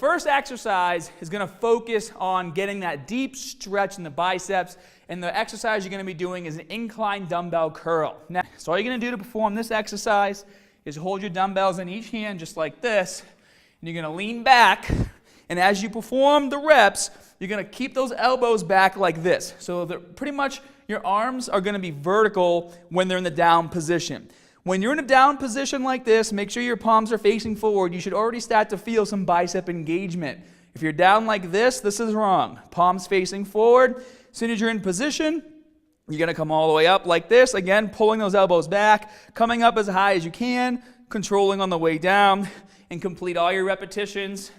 first exercise is going to focus on getting that deep stretch in the biceps, and the exercise you're going to be doing is an incline dumbbell curl. Now, so all you're going to do to perform this exercise is hold your dumbbells in each hand just like this, and you're going to lean back, and as you perform the reps, you're going to keep those elbows back like this. So pretty much your arms are going to be vertical when they're in the down position. When you're in a down position like this, make sure your palms are facing forward. You should already start to feel some bicep engagement. If you're down like this is wrong. Palms facing forward. As soon as you're in position, you're going to come all the way up like this. Again, pulling those elbows back, coming up as high as you can, controlling on the way down, and complete all your repetitions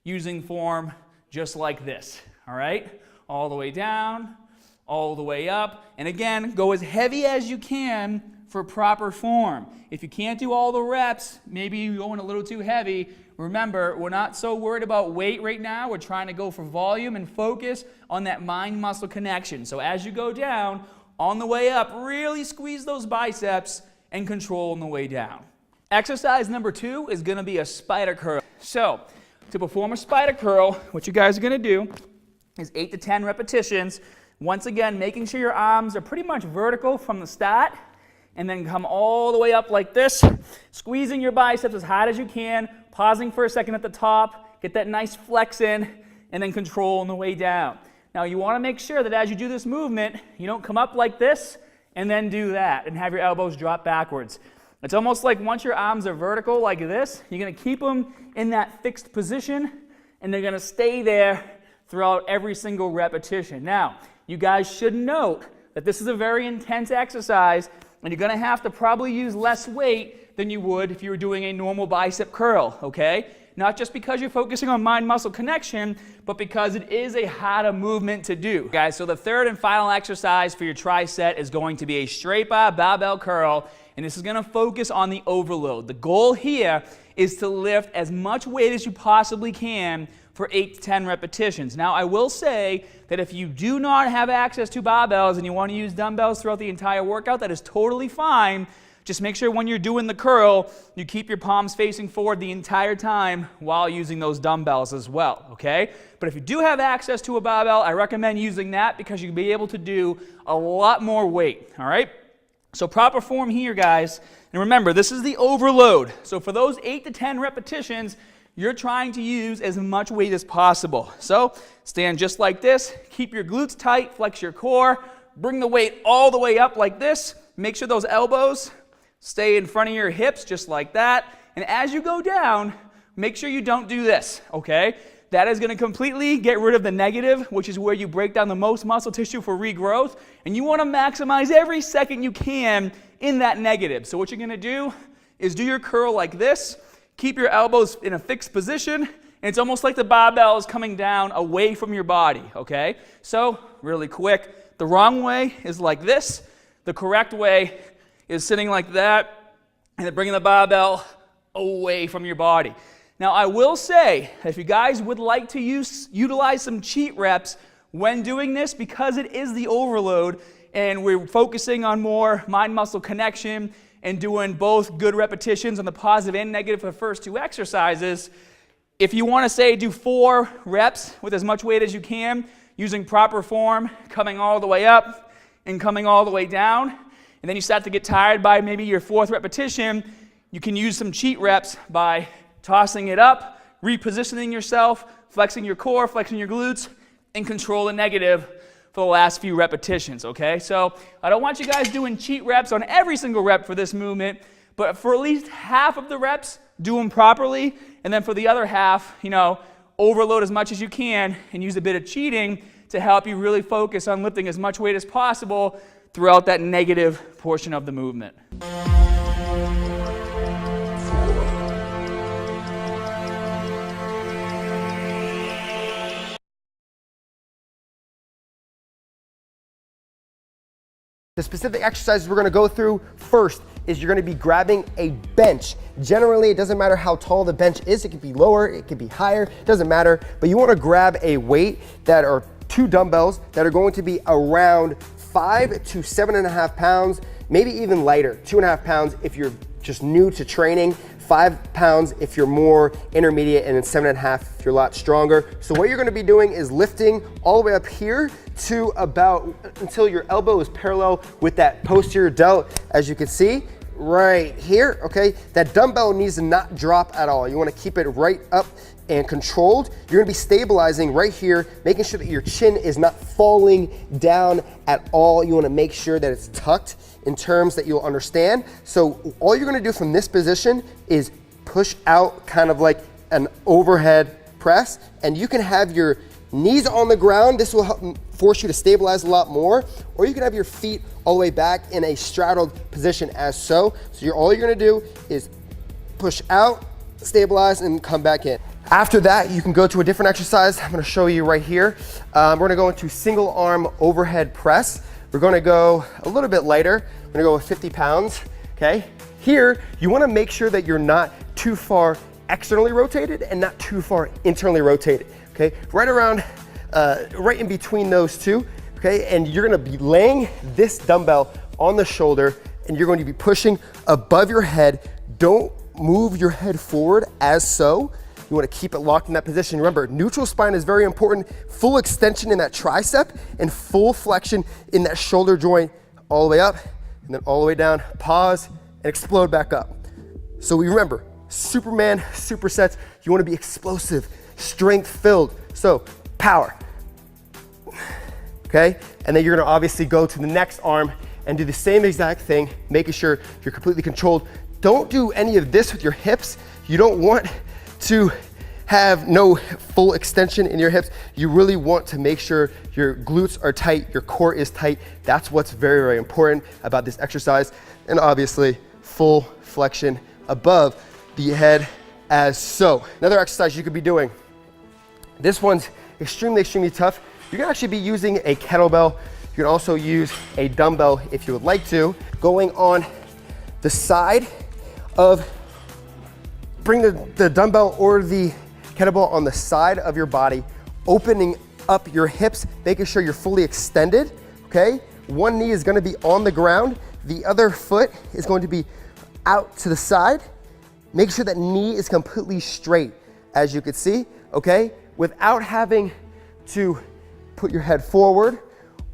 using form just like this. All right? All the way down, all the way up. And again, go as heavy as you can for proper form. If you can't do all the reps, maybe you're going a little too heavy. Remember, we're not so worried about weight right now. We're trying to go for volume and focus on that mind-muscle connection. So as you go down, on the way up, really squeeze those biceps and control on the way down. Exercise number 2 is going to be a spider curl. So to perform a spider curl, what you guys are going to do is 8 to 10 repetitions. Once again, making sure your arms are pretty much vertical from the start, and then come all the way up like this, squeezing your biceps as hard as you can, pausing for a second at the top, get that nice flex in, and then control on the way down. Now you want to make sure that as you do this movement, you don't come up like this and then do that and have your elbows drop backwards. It's almost like once your arms are vertical like this, you're going to keep them in that fixed position, and they're going to stay there throughout every single repetition. Now, you guys should note that this is a very intense exercise, and you're going to have to probably use less weight than you would if you were doing a normal bicep curl, okay? Not just because you're focusing on mind-muscle connection, but because it is a harder movement to do. Guys, so the third and final exercise for your tricep is going to be a straight bar barbell curl, and this is going to focus on the overload. The goal here is to lift as much weight as you possibly can for 8 to 10 repetitions. Now, I will say that if you do not have access to barbells and you want to use dumbbells throughout the entire workout, that is totally fine. Just make sure when you're doing the curl, you keep your palms facing forward the entire time while using those dumbbells as well, okay? But if you do have access to a barbell, I recommend using that because you'll be able to do a lot more weight, all right? So proper form here, guys. And remember, this is the overload. So for those 8 to 10 repetitions, you're trying to use as much weight as possible. So stand just like this, keep your glutes tight, flex your core, bring the weight all the way up like this. Make sure those elbows stay in front of your hips just like that. And as you go down, make sure you don't do this, okay? That is going to completely get rid of the negative, which is where you break down the most muscle tissue for regrowth. And you want to maximize every second you can in that negative. So what you're going to do is do your curl like this. Keep your elbows in a fixed position, and it's almost like the barbell is coming down away from your body, okay? So, really quick, the wrong way is like this. The correct way is sitting like that, and then bringing the barbell away from your body. Now, I will say, if you guys would like to utilize some cheat reps when doing this, because it is the overload, and we're focusing on more mind-muscle connection, and doing both good repetitions on the positive and negative for the first 2 exercises. If you want to say do 4 reps with as much weight as you can, using proper form, coming all the way up and coming all the way down, and then you start to get tired by maybe your 4th repetition, you can use some cheat reps by tossing it up, repositioning yourself, flexing your core, flexing your glutes, and control the negative for the last few repetitions, okay? So I don't want you guys doing cheat reps on every single rep for this movement, but for at least half of the reps, do them properly, and then for the other half, overload as much as you can and use a bit of cheating to help you really focus on lifting as much weight as possible throughout that negative portion of the movement. The specific exercises we're gonna go through first is you're gonna be grabbing a bench. Generally, it doesn't matter how tall the bench is. It could be lower, it could be higher, it doesn't matter. But you wanna grab a weight that are 2 dumbbells that are going to be around 5 to 7.5 pounds, maybe even lighter, 2.5 pounds if you're just new to training, 5 pounds if you're more intermediate, and then 7.5 if you're a lot stronger. So what you're gonna be doing is lifting all the way up here to about until your elbow is parallel with that posterior delt, as you can see right here, okay? That dumbbell needs to not drop at all. You wanna keep it right up and controlled. You're gonna be stabilizing right here, making sure that your chin is not falling down at all. You wanna make sure that it's tucked in terms that you'll understand. So all you're gonna do from this position is push out kind of like an overhead press, and you can have your knees on the ground. This will help force you to stabilize a lot more, or you can have your feet all the way back in a straddled position as so. So all you're gonna do is push out, stabilize, and come back in. After that, you can go to a different exercise. I'm gonna show you right here. We're gonna go into single arm overhead press. We're gonna go a little bit lighter. We're gonna go with 50 pounds, okay? Here, you wanna make sure that you're not too far externally rotated and not too far internally rotated, okay? Right around, right in between those two, okay? And you're gonna be laying this dumbbell on the shoulder, and you're going to be pushing above your head. Don't move your head forward as so. You wanna keep it locked in that position. Remember, neutral spine is very important. Full extension in that tricep and full flexion in that shoulder joint, all the way up and then all the way down. Pause and explode back up. So we remember, Superman supersets. You wanna be explosive, strength filled. So power, okay? And then you're gonna obviously go to the next arm and do the same exact thing, making sure you're completely controlled. Don't do any of this with your hips. You don't want to have no full extension in your hips. You really want to make sure your glutes are tight, your core is tight. That's what's very, very important about this exercise. And obviously, full flexion above the head as so. Another exercise you could be doing. This one's extremely, extremely tough. You can actually be using a kettlebell. You can also use a dumbbell if you would like to. Going on the side of, bring the dumbbell or the kettlebell on the side of your body, opening up your hips, making sure you're fully extended, okay? One knee is gonna be on the ground. The other foot is going to be out to the side. Make sure that knee is completely straight, as you can see, okay? Without having to put your head forward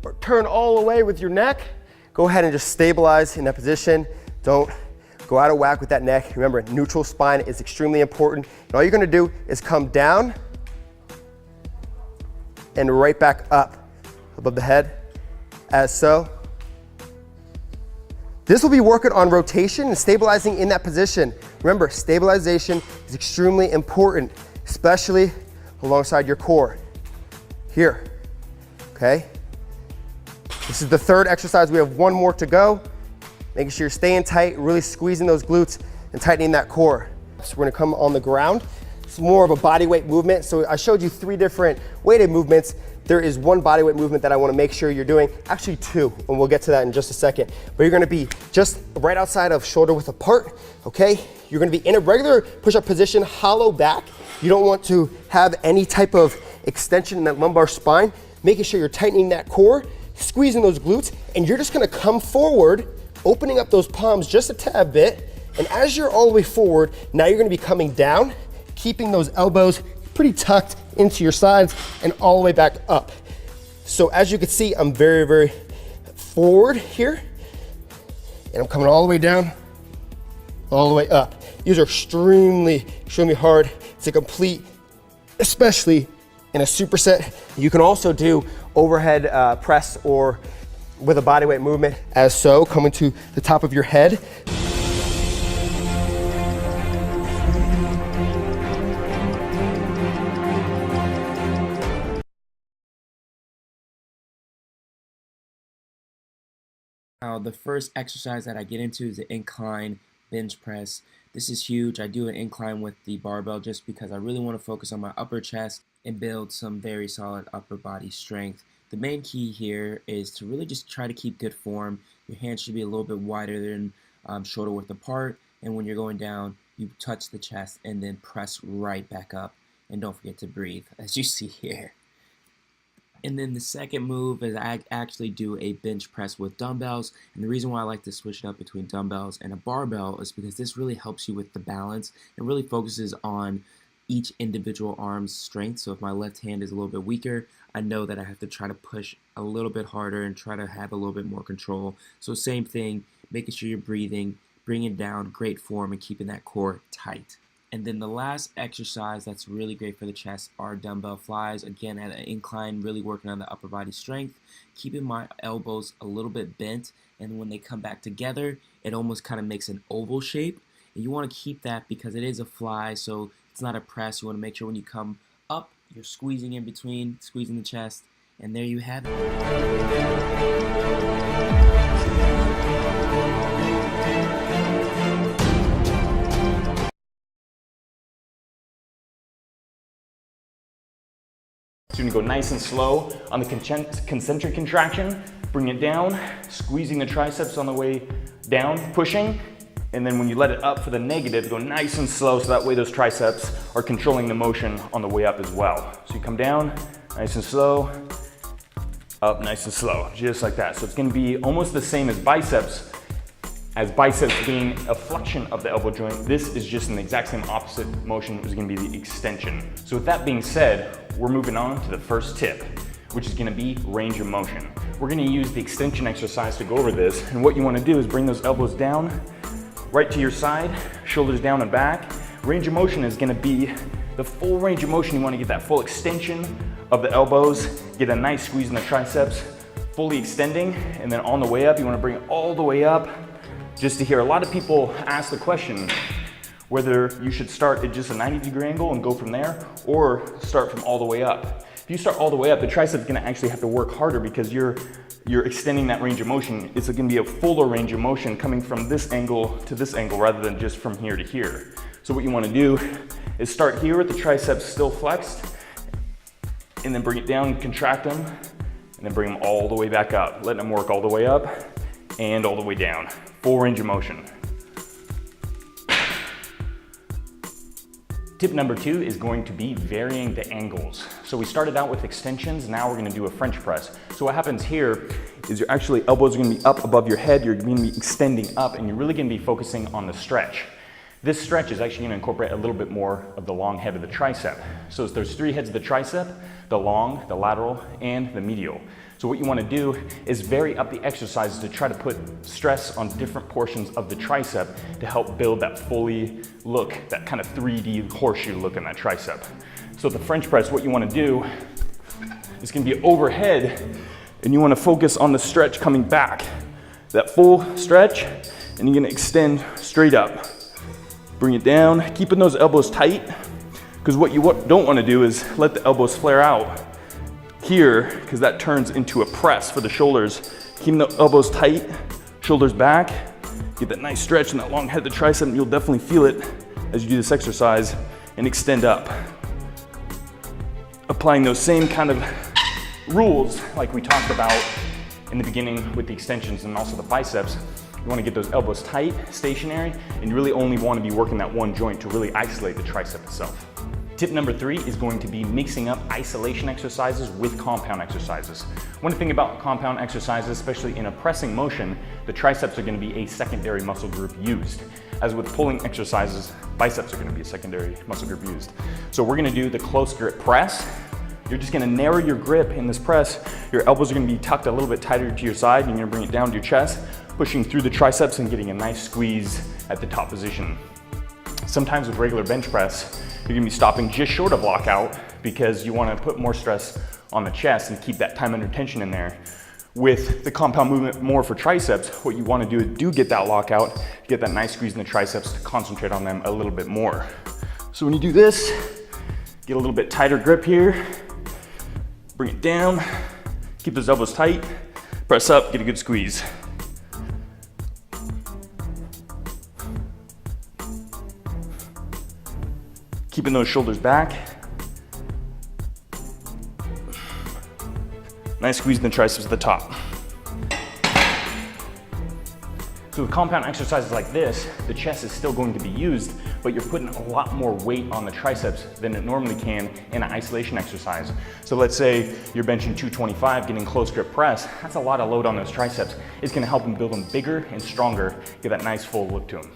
or turn all the way with your neck, go ahead and just stabilize in that position. Don't go out of whack with that neck. Remember, neutral spine is extremely important. And all you're gonna do is come down and right back up above the head, as so. This will be working on rotation and stabilizing in that position. Remember, stabilization is extremely important, especially alongside your core. Here, okay? This is the third exercise. We have one more to go. Making sure you're staying tight, really squeezing those glutes and tightening that core. So we're gonna come on the ground. It's more of a body weight movement. So I showed you 3 different weighted movements. There is one body weight movement that I wanna make sure you're doing, actually 2, and we'll get to that in just a second. But you're gonna be just right outside of shoulder width apart, okay? You're gonna be in a regular push-up position, hollow back. You don't want to have any type of extension in that lumbar spine, making sure you're tightening that core, squeezing those glutes, and you're just gonna come forward, opening up those palms just a tad bit, and as you're all the way forward, now you're gonna be coming down, keeping those elbows pretty tucked into your sides and all the way back up. So as you can see, I'm very, very forward here, and I'm coming all the way down, all the way up. These are extremely, extremely hard to complete, especially in a superset. You can also do overhead press or with a bodyweight movement as so, coming to the top of your head. The first exercise that I get into is the incline bench press. This is huge. I do an incline with the barbell just because I really want to focus on my upper chest and build some very solid upper body strength. The main key here is to really just try to keep good form. Your hands should be a little bit wider than shoulder width apart, and when you're going down, you touch the chest and then press right back up. And don't forget to breathe, as you see here. And then the second move is I actually do a bench press with dumbbells. And the reason why I like to switch it up between dumbbells and a barbell is because this really helps you with the balance. It really focuses on each individual arm's strength. So if my left hand is a little bit weaker, I know that I have to try to push a little bit harder and try to have a little bit more control. So same thing, making sure you're breathing, bringing it down, great form, and keeping that core tight. And then the last exercise that's really great for the chest are dumbbell flies. Again, at an incline, really working on the upper body strength, keeping my elbows a little bit bent, and when they come back together, it almost kind of makes an oval shape. And you want to keep that because it is a fly, so it's not a press. You want to make sure when you come up, you're squeezing in between, squeezing the chest, and there you have it. So you're gonna go nice and slow on the concentric contraction, bring it down, squeezing the triceps on the way down, pushing, and then when you let it up for the negative, go nice and slow so that way those triceps are controlling the motion on the way up as well. So you come down, nice and slow, up nice and slow, just like that. So it's gonna be almost the same as biceps being a flexion of the elbow joint. This is just an exact same opposite motion. Is gonna be the extension. So with that being said, we're moving on to the first tip, which is gonna be range of motion. We're gonna use the extension exercise to go over this. And what you wanna do is bring those elbows down, right to your side, shoulders down and back. Range of motion is gonna be the full range of motion. You wanna get that full extension of the elbows, get a nice squeeze in the triceps, fully extending, and then on the way up, you wanna bring it all the way up. Just to hear, a lot of people ask the question whether you should start at just a 90-degree angle and go from there, or start from all the way up. If you start all the way up, the tricep's gonna actually have to work harder because you're extending that range of motion. It's gonna be a fuller range of motion coming from this angle to this angle rather than just from here to here. So what you wanna do is start here with the triceps still flexed, and then bring it down, contract them, and then bring them all the way back up, letting them work all the way up and all the way down. Full range of motion. Tip number 2 is going to be varying the angles. So we started out with extensions, now we're gonna do a French press. So what happens here is your elbows are gonna be up above your head, you're gonna be extending up, and you're really gonna be focusing on the stretch. This stretch is actually gonna incorporate a little bit more of the long head of the tricep. So there's 3 heads of the tricep, the long, the lateral, and the medial. So what you want to do is vary up the exercises to try to put stress on different portions of the tricep to help build that fully look, that kind of 3D horseshoe look in that tricep. So the French press, what you want to do is going to be overhead, and you want to focus on the stretch coming back. That full stretch, and you're going to extend straight up. Bring it down, keeping those elbows tight, because what you don't want to do is let the elbows flare out here, because that turns into a press for the shoulders. Keeping the elbows tight, shoulders back, get that nice stretch and that long head of the tricep, and you'll definitely feel it as you do this exercise, and extend up. Applying those same kind of rules like we talked about in the beginning with the extensions and also the biceps. You want to get those elbows tight, stationary, and you really only want to be working that one joint to really isolate the tricep itself. Tip number 3 is going to be mixing up isolation exercises with compound exercises. One thing about compound exercises, especially in a pressing motion, the triceps are going to be a secondary muscle group used. As with pulling exercises, biceps are going to be a secondary muscle group used. So we're going to do the close grip press. You're just going to narrow your grip in this press. Your elbows are going to be tucked a little bit tighter to your side. You're going to bring it down to your chest, pushing through the triceps and getting a nice squeeze at the top position. Sometimes with regular bench press, you're gonna be stopping just short of lockout because you wanna put more stress on the chest and keep that time under tension in there. With the compound movement more for triceps, what you wanna do is get that lockout, get that nice squeeze in the triceps to concentrate on them a little bit more. So when you do this, get a little bit tighter grip here, bring it down, keep those elbows tight, press up, get a good squeeze. Keeping those shoulders back. Nice squeeze in the triceps at the top. So with compound exercises like this, the chest is still going to be used, but you're putting a lot more weight on the triceps than it normally can in an isolation exercise. So let's say you're benching 225, getting close grip press, that's a lot of load on those triceps. It's gonna help them build them bigger and stronger, get that nice full look to them.